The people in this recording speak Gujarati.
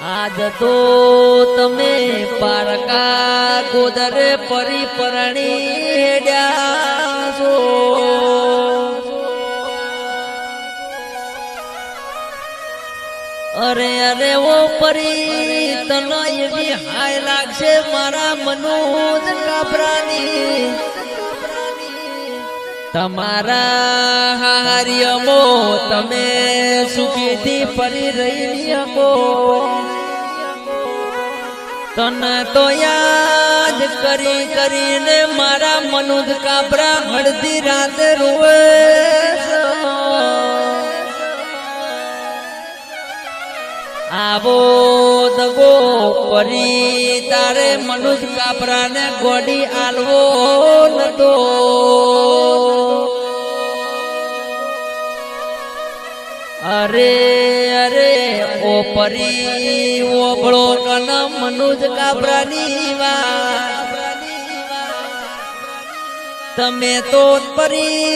આજ તો તમે પારકા ગોદરે પરી પરણી હેડ્યા છો અરે અરે ઓ પરી તને એવી હાય લાગશે મારા મનોજ કાબરાની તમારા હારિયમો તમે સુખીથી ફરી રહી શકો તને તો યાદ કરી કરીને મારા મનોજ કાબરા હળદી રાતે રોવે આવો દગો પરી તારે મનોજ કાબરાને ગોડી આલવો નતો અરે અરે ઓ પરી ઓબળો કન મનોજ કાબરાની વાત તમે તો પરી